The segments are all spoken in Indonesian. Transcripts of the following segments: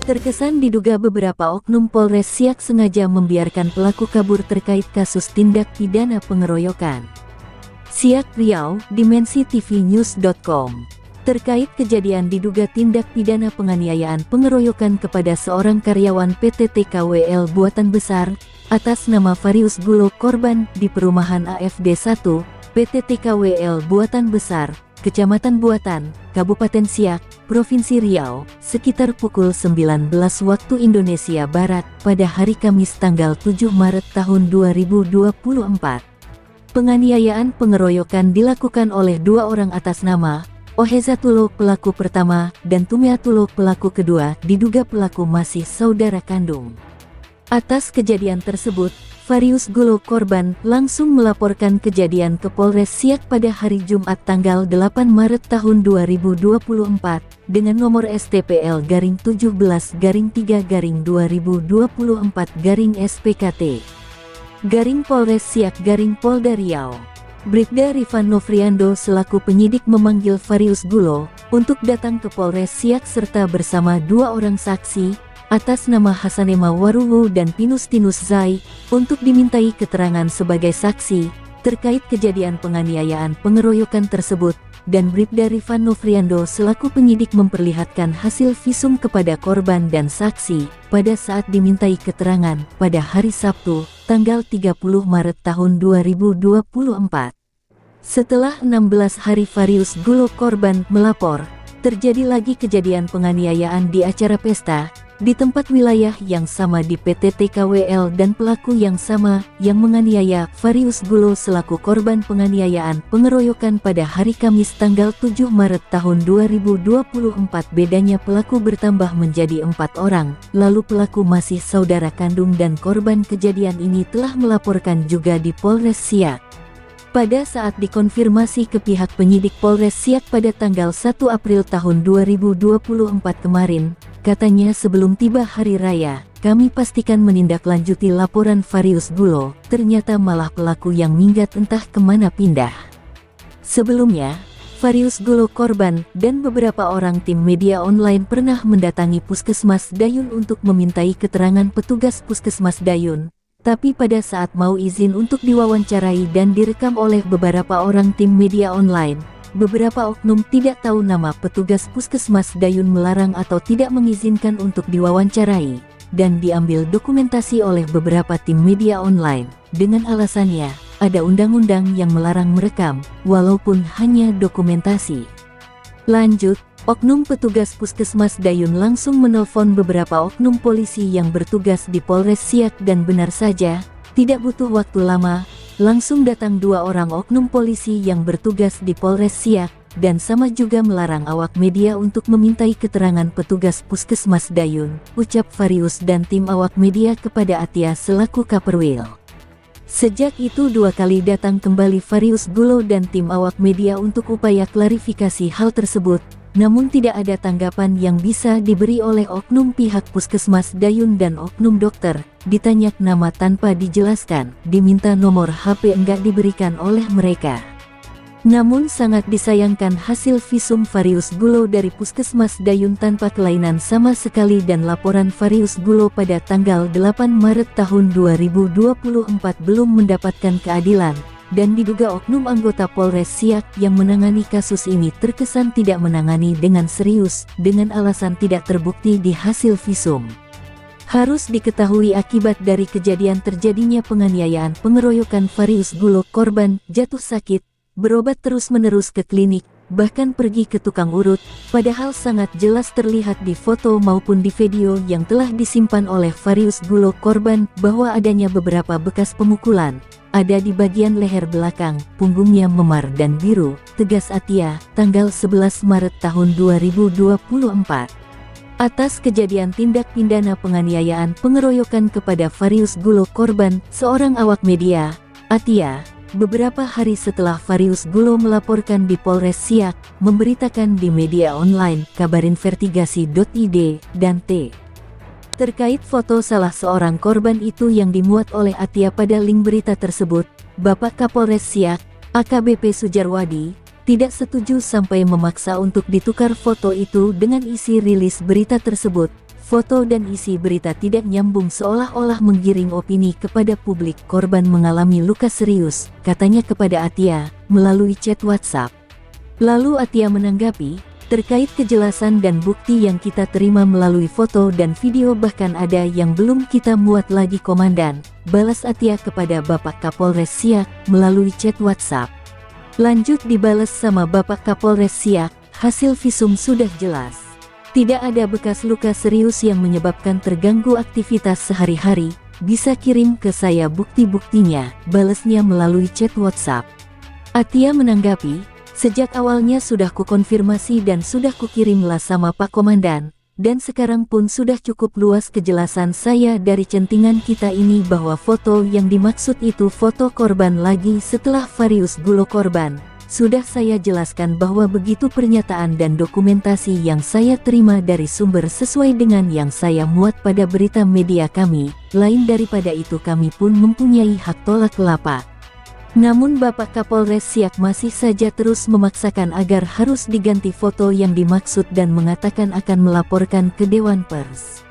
Terkesan diduga beberapa oknum Polres Siak sengaja membiarkan pelaku kabur terkait kasus tindak pidana pengeroyokan. Siak Riau, Dimensi tvnews.com. Terkait kejadian diduga tindak pidana penganiayaan pengeroyokan kepada seorang karyawan PT TKWL Buatan Besar, atas nama Farius Gulo korban di perumahan AFD 1, PT TKWL Buatan Besar, Kecamatan Buatan, Kabupaten Siak, Provinsi Riau, sekitar pukul 19 waktu Indonesia Barat, pada hari Kamis tanggal 7 Maret tahun 2024. Penganiayaan pengeroyokan dilakukan oleh dua orang atas nama Ohezatulo pelaku pertama dan Tumiatulo pelaku kedua, diduga pelaku masih saudara kandung. Atas kejadian tersebut, Farius Gulo korban langsung melaporkan kejadian ke Polres Siak pada hari Jumat tanggal 8 Maret tahun 2024 dengan nomor STPL-3-3-2024-SPKT. Polres Siak Polda Riau. Bribda Rifan Nofriando selaku penyidik memanggil Farius Gulo untuk datang ke Polres Siak serta bersama dua orang saksi atas nama Hasanema Waruwu dan Pinustinus Zai untuk dimintai keterangan sebagai saksi terkait kejadian penganiayaan pengeroyokan tersebut, dan Bribda Rifan Nofriando selaku penyidik memperlihatkan hasil visum kepada korban dan saksi pada saat dimintai keterangan pada hari Sabtu, tanggal 30 Maret tahun 2024. Setelah 16 hari Farius Gulo korban melapor, terjadi lagi kejadian penganiayaan di acara pesta di tempat wilayah yang sama di PT TKWL dan pelaku yang sama yang menganiaya Farius Gulo selaku korban penganiayaan pengeroyokan pada hari Kamis tanggal 7 Maret tahun 2024. Bedanya pelaku bertambah menjadi 4 orang, lalu pelaku masih saudara kandung dan korban kejadian ini telah melaporkan juga di Polres Siak. Pada saat dikonfirmasi ke pihak penyidik Polres Siak pada tanggal 1 April tahun 2024 kemarin, katanya sebelum tiba hari raya, kami pastikan menindaklanjuti laporan Farius Gulo, ternyata malah pelaku yang minggat entah kemana pindah. Sebelumnya, Farius Gulo korban dan beberapa orang tim media online pernah mendatangi Puskesmas Dayun untuk memintai keterangan petugas Puskesmas Dayun. Tapi pada saat mau izin untuk diwawancarai dan direkam oleh beberapa orang tim media online, beberapa oknum tidak tahu nama petugas Puskesmas Dayun melarang atau tidak mengizinkan untuk diwawancarai, dan diambil dokumentasi oleh beberapa tim media online, dengan alasannya, ada undang-undang yang melarang merekam, walaupun hanya dokumentasi. Lanjut, oknum petugas Puskesmas Dayun langsung menelpon beberapa oknum polisi yang bertugas di Polres Siak dan benar saja, tidak butuh waktu lama, langsung datang dua orang oknum polisi yang bertugas di Polres Siak, dan sama juga melarang awak media untuk memintai keterangan petugas Puskesmas Dayun, ucap Farius dan tim awak media kepada Atia selaku Kaperwil. Sejak itu dua kali datang kembali Farius Gulo dan tim awak media untuk upaya klarifikasi hal tersebut, namun tidak ada tanggapan yang bisa diberi oleh oknum pihak Puskesmas Dayun dan oknum dokter. Ditanya nama tanpa dijelaskan, diminta nomor HP enggak diberikan oleh mereka. Namun sangat disayangkan hasil visum Farius Gulo dari Puskesmas Dayun tanpa kelainan sama sekali, dan laporan Farius Gulo pada tanggal 8 Maret tahun 2024 belum mendapatkan keadilan, dan diduga oknum anggota Polres Siak yang menangani kasus ini terkesan tidak menangani dengan serius, dengan alasan tidak terbukti di hasil visum. Harus diketahui akibat dari kejadian terjadinya penganiayaan pengeroyokan Farius Gulo korban jatuh sakit, berobat terus-menerus ke klinik, bahkan pergi ke tukang urut, padahal sangat jelas terlihat di foto maupun di video yang telah disimpan oleh Farius Gulo korban bahwa adanya beberapa bekas pemukulan, ada di bagian leher belakang, punggungnya memar dan biru, tegas Atia, tanggal 11 Maret tahun 2024. Atas kejadian tindak pidana penganiayaan pengeroyokan kepada Farius Gulo korban, seorang awak media, Atia, beberapa hari setelah Farius Gulo melaporkan di Polres Siak, memberitakan di media online kabarinvestigasi.id dan T. Terkait foto salah seorang korban itu yang dimuat oleh Atia pada link berita tersebut, Bapak Kapolres Siak, AKBP Sujarwadi, tidak setuju sampai memaksa untuk ditukar foto itu dengan isi rilis berita tersebut. Foto dan isi berita tidak nyambung seolah-olah menggiring opini kepada publik. Korban mengalami luka serius, katanya kepada Atia, melalui chat WhatsApp. Lalu Atia menanggapi, terkait kejelasan dan bukti yang kita terima melalui foto dan video bahkan ada yang belum kita muat lagi komandan, balas Atia kepada Bapak Kapolres Siak melalui chat WhatsApp. Lanjut dibalas sama Bapak Kapolres Siak, hasil visum sudah jelas. Tidak ada bekas luka serius yang menyebabkan terganggu aktivitas sehari-hari, bisa kirim ke saya bukti-buktinya, balasnya melalui chat WhatsApp. Atia menanggapi, sejak awalnya sudah kukonfirmasi dan sudah kukirimlah sama Pak Komandan, dan sekarang pun sudah cukup luas kejelasan saya dari centingan kita ini bahwa foto yang dimaksud itu foto korban lagi setelah Farius Gulo korban. Sudah saya jelaskan bahwa begitu pernyataan dan dokumentasi yang saya terima dari sumber sesuai dengan yang saya muat pada berita media kami, lain daripada itu kami pun mempunyai hak tolak lapak. Namun Bapak Kapolres Siak masih saja terus memaksakan agar harus diganti foto yang dimaksud dan mengatakan akan melaporkan ke Dewan Pers.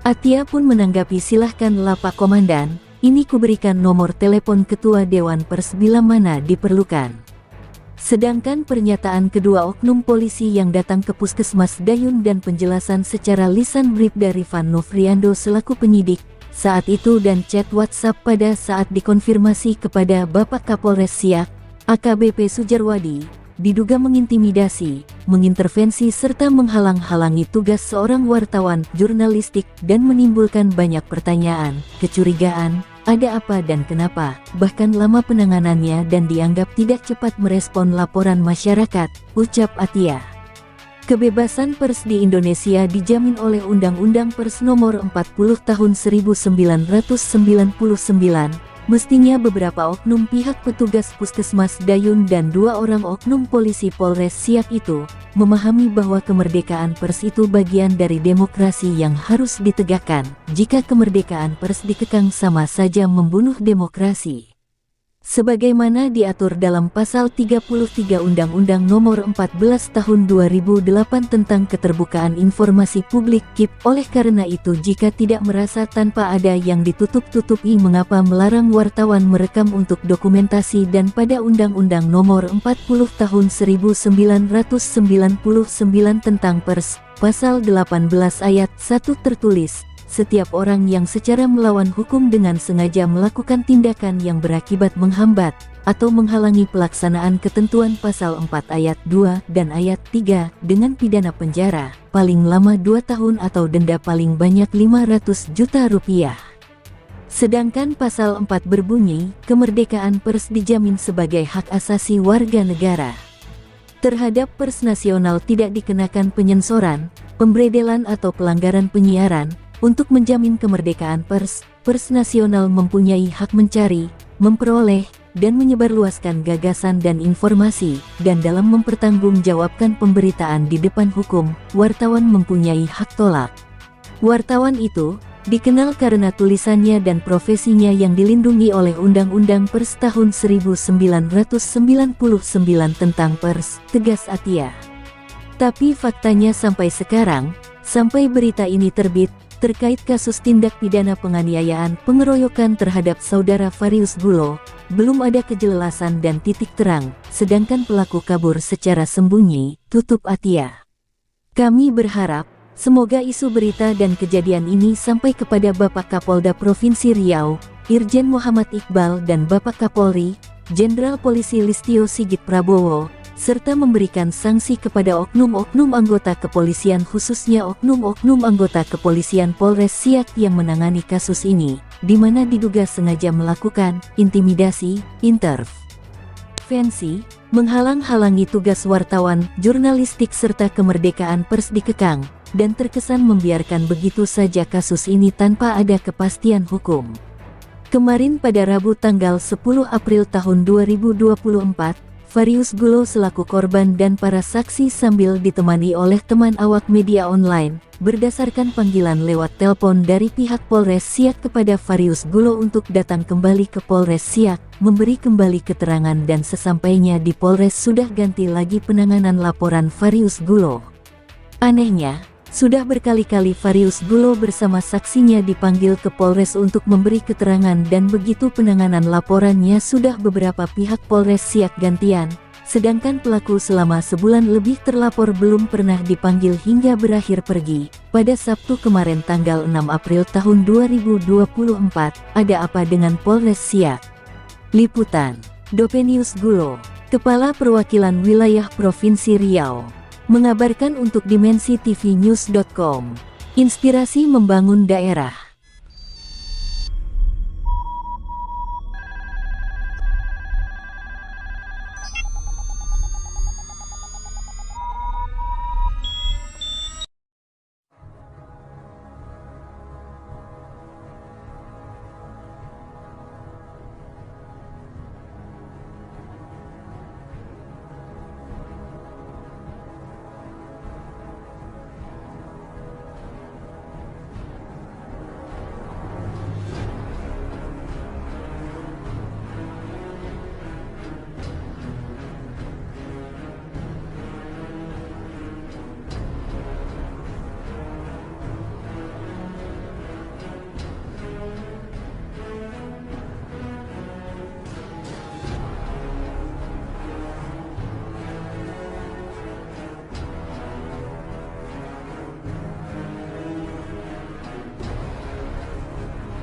Atia pun menanggapi silahkan lapak komandan, ini kuberikan nomor telepon Ketua Dewan Pers bila mana diperlukan. Sedangkan pernyataan kedua oknum polisi yang datang ke Puskesmas Dayun dan penjelasan secara lisan Bribda Rifan Nofriando selaku penyidik saat itu dan chat WhatsApp pada saat dikonfirmasi kepada Bapak Kapolres Siak, AKBP Sujarwadi, diduga mengintimidasi, mengintervensi serta menghalang-halangi tugas seorang wartawan jurnalistik dan menimbulkan banyak pertanyaan, kecurigaan, ada apa dan kenapa, bahkan lama penanganannya dan dianggap tidak cepat merespon laporan masyarakat, ucap Atia. Kebebasan pers di Indonesia dijamin oleh Undang-Undang Pers Nomor 40 Tahun 1999, mestinya beberapa oknum pihak petugas Puskesmas Dayun dan 2 orang oknum polisi Polres Siak itu, memahami bahwa kemerdekaan pers itu bagian dari demokrasi yang harus ditegakkan. Jika kemerdekaan pers dikekang sama saja membunuh demokrasi. Sebagaimana diatur dalam Pasal 33 Undang-Undang Nomor 14 Tahun 2008 tentang Keterbukaan Informasi Publik KIP. Oleh karena itu jika tidak merasa tanpa ada yang ditutup-tutupi mengapa melarang wartawan merekam untuk dokumentasi dan pada Undang-Undang Nomor 40 Tahun 1999 tentang Pers, Pasal 18 Ayat 1 tertulis, setiap orang yang secara melawan hukum dengan sengaja melakukan tindakan yang berakibat menghambat atau menghalangi pelaksanaan ketentuan pasal 4 ayat 2 dan ayat 3 dengan pidana penjara paling lama 2 tahun atau denda paling banyak 500 juta rupiah. Sedangkan pasal 4 berbunyi, kemerdekaan pers dijamin sebagai hak asasi warga negara. Terhadap pers nasional tidak dikenakan penyensoran, pemberedelan atau pelanggaran penyiaran. Untuk menjamin kemerdekaan pers, pers nasional mempunyai hak mencari, memperoleh, dan menyebarluaskan gagasan dan informasi, dan dalam mempertanggungjawabkan pemberitaan di depan hukum, wartawan mempunyai hak tolak. Wartawan itu dikenal karena tulisannya dan profesinya yang dilindungi oleh Undang-Undang Pers tahun 1999 tentang pers, tegas Atia. Tapi faktanya sampai sekarang, sampai berita ini terbit, terkait kasus tindak pidana penganiayaan pengeroyokan terhadap saudara Farius Gulo, belum ada kejelasan dan titik terang, sedangkan pelaku kabur secara sembunyi, tutup Atia. Kami berharap, semoga isu berita dan kejadian ini sampai kepada Bapak Kapolda Provinsi Riau, Irjen Muhammad Iqbal dan Bapak Kapolri, Jenderal Polisi Listio Sigit Prabowo, serta memberikan sanksi kepada oknum-oknum anggota kepolisian khususnya oknum-oknum anggota kepolisian Polres Siak yang menangani kasus ini, di mana diduga sengaja melakukan intimidasi, intervensi, menghalang-halangi tugas wartawan, jurnalistik serta kemerdekaan pers dikekang, dan terkesan membiarkan begitu saja kasus ini tanpa ada kepastian hukum. Kemarin pada Rabu tanggal 10 April tahun 2024, Farius Gulo selaku korban dan para saksi sambil ditemani oleh teman awak media online, berdasarkan panggilan lewat telepon dari pihak Polres Siak kepada Farius Gulo untuk datang kembali ke Polres Siak, memberi kembali keterangan dan sesampainya di Polres sudah ganti lagi penanganan laporan Farius Gulo. Anehnya, Sudah berkali-kali Farius Gulo bersama saksinya dipanggil ke Polres untuk memberi keterangan dan begitu penanganan laporannya sudah beberapa pihak Polres Siak gantian, sedangkan pelaku selama sebulan lebih terlapor belum pernah dipanggil hingga berakhir pergi. Pada Sabtu kemarin tanggal 6 April tahun 2024, ada apa dengan Polres Siak? Liputan Dopenius Gulo, Kepala Perwakilan Wilayah Provinsi Riau, mengabarkan untuk Dimensi TV News.com. Inspirasi membangun daerah.